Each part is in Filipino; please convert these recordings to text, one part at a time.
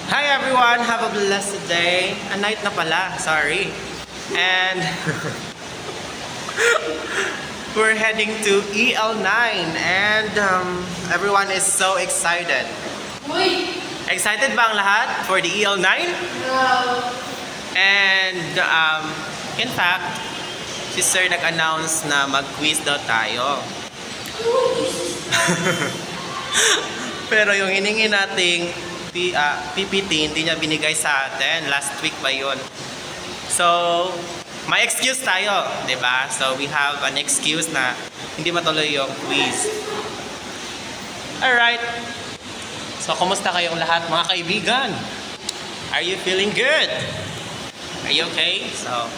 Hi everyone, have a blessed day. A night na pala, sorry. And we're heading to EL9 and everyone is so excited. Excited ba ang lahat for the EL9? No. And in fact, si Sir nag-announce na mag-quiz daw tayo. Pero yung hiningi nating PPT, hindi niya binigay sa atin. Last week pa yun. So, may excuse tayo, diba? So, we have an excuse na hindi matuloy yung quiz. Alright. So, kumusta kayong lahat mga kaibigan? Are you feeling good? Are you okay? So,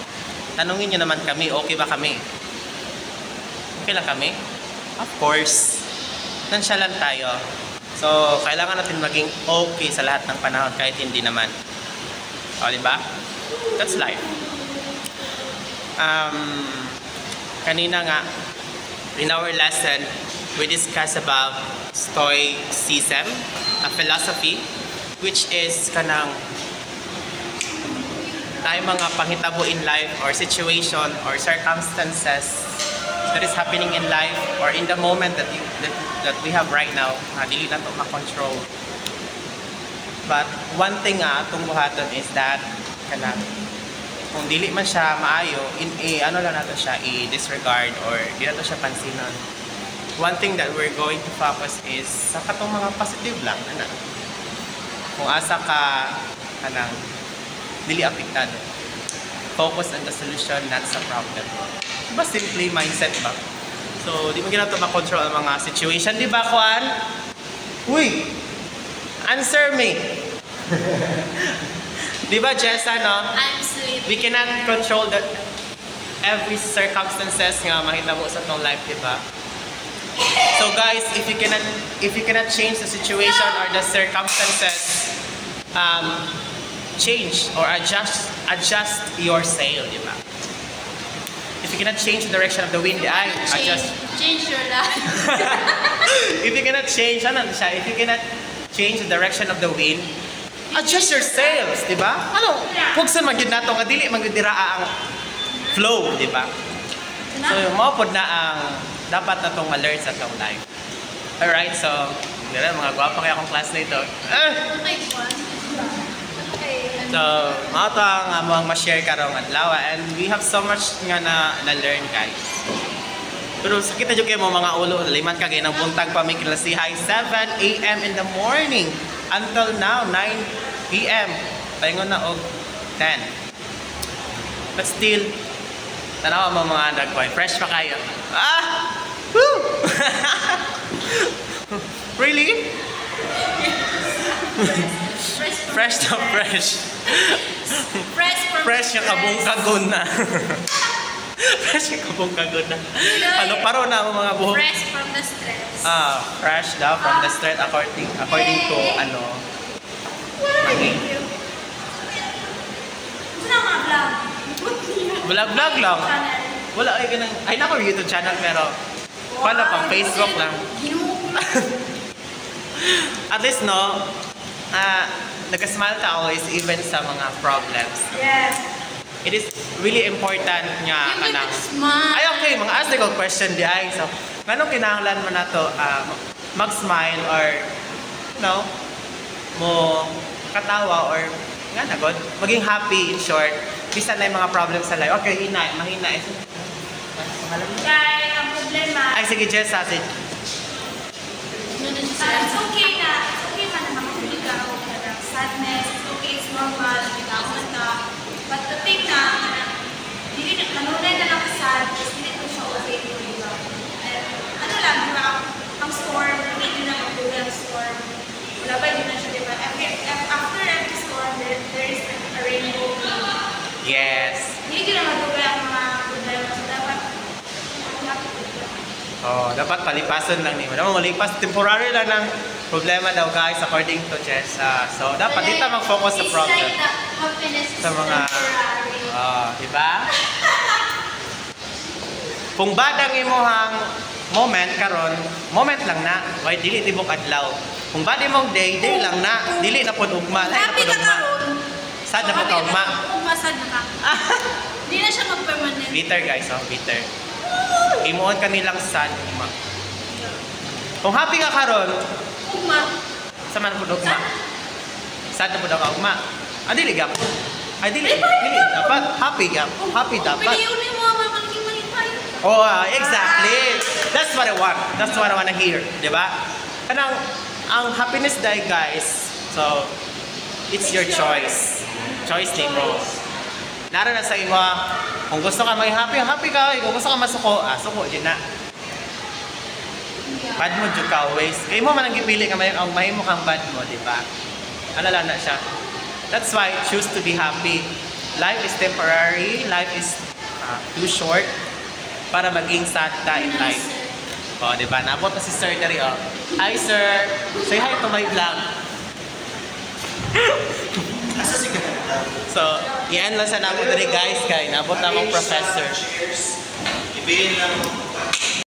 tanungin niyo naman kami, okay ba kami? Okay lang kami? Of course. Nonchalant tayo. So, kailangan natin maging okay sa lahat ng panahon kahit hindi naman. O, diba? That's life. Kanina nga, in our lesson, we discussed about Stoicism, a philosophy, which is kanang tayo mga panghitabo in life or situation or circumstances that is happening in life or in the moment that we have right now, dili na ito ma-control. But one thing itong buhaton is that kanang kung dili man siya maayo, ano lang nato siya i-disregard or di nato siya pansinan. One thing that we're going to focus is sa katong mga positive lang, ana. Kung asa ka kanang dili apektado. Focus on the solution, not sa problem. Diba simply mindset ba? So, di mo ginato ma-control ang mga situation, di ba, Juan? Uy! Answer me! Di ba, Jessa, no? I'm sleeping. We cannot control every circumstances nga makita mo sa tong life, di ba? So, guys, if you cannot change the situation or the circumstances, change or adjust your sail, di ba? If you cannot change the direction of the wind, Change your life. If you cannot change, If you cannot change the direction of the wind, adjust your sails, di ba? Ano? Kung saan magiging nato nga dili magdiraa ang flow, di ba? So, maupod na ang dapat na itong ma-learn sa itong life. Alright, so, mga gwapa kaya akong classmate to. So, mga ito ang among ma-share karong adlaw and we have so much nga na-learn, guys. Pero sakit na dyan kayo mga ulo, liman ka kayo ng buntag pa may klasihay 7 a.m. in the morning until now 9 p.m. Pahingon na og 10. But still, tanawa mo mga nagboy, fresh pa kayo. Woo! Really? Fresh na fresh. Fresh yung kabungkagon na. Fresh yung kabungkagon na. Ano, paro na ang mga buhok. Fresh from the stress. Fresh daw from the stress according to ano. Vlog lang. Wala ay ganang, ay nako YouTube channel pero paano pang Facebook lang. At least no, nag-smile ka always even sa mga problems. Yes. It is really important nga kanang ay okay, mga ask ko question di ay. So, nganong kinahanglan man nato mag-smile or mo katawa or nga nagod, maging happy in short. Bisan na yung mga problems sa life. Okay, mahina eh. Kaya ang problema. Ay sige, Jessa, sige. It's okay na makahuli ka o sadness. It's okay, it's normal. Bitaon na. But the thing na, kanunay na lang sad, just hindi ko siya okay ko, diba? Ano lang, diba? Ang storm, hindi na magduga ang storm. Wala ba, hindi na siya, diba? After every storm, there is a rainbow. Yes. Hindi na magduga ang mga problema. So, dapat dapat palipasan lang niyo. Dapat malipas. Temporary lang ng problema daw, guys, according to Jessa. So, dapat dito mag-focus sa problem. It's like happiness is Sa mga, temporary. diba? Kung badang imuhang moment karon, moment lang na. Why dili tibok adlaw. Kung body mong day lang na, dili na pod ugma, lahi na Happy pod ka ugma. karon. Sad na po ka ugma. Ugma sad na ka. Hindi na siya mag-permanent. Bitter guys, bitter. Imuon ka nilang sad ugma. Kung happy ka karon, Ugma. sa man pod ugma. Sad na pod ka ugma. Dili gap. Dili dapat happy gap. Happy dapat. Piliunin mo ang mga malingin-malingay. Oh, exactly. That's what I want. That's what I want to hear, 'di ba? Kanang ang happiness day guys. So, it's your choice. Choice ni mo. Nara na sa imo, kung gusto ka maging happy, happy ka. Kung gusto ka masuko, suko din na. Bad mo jud ka always. Kay mo man ang gipili ka ang mahimo kang bad mo, di ba? Alala na siya. That's why choose to be happy. Life is temporary. Life is too short para maging sad ta in life. O, di ba? Nabot na si Sir dari, oh. Hi, Sir. Say hi to my vlog. So, i-end lang sa nabot dari, guys, kay nabot na akong professor. Ibihin lang.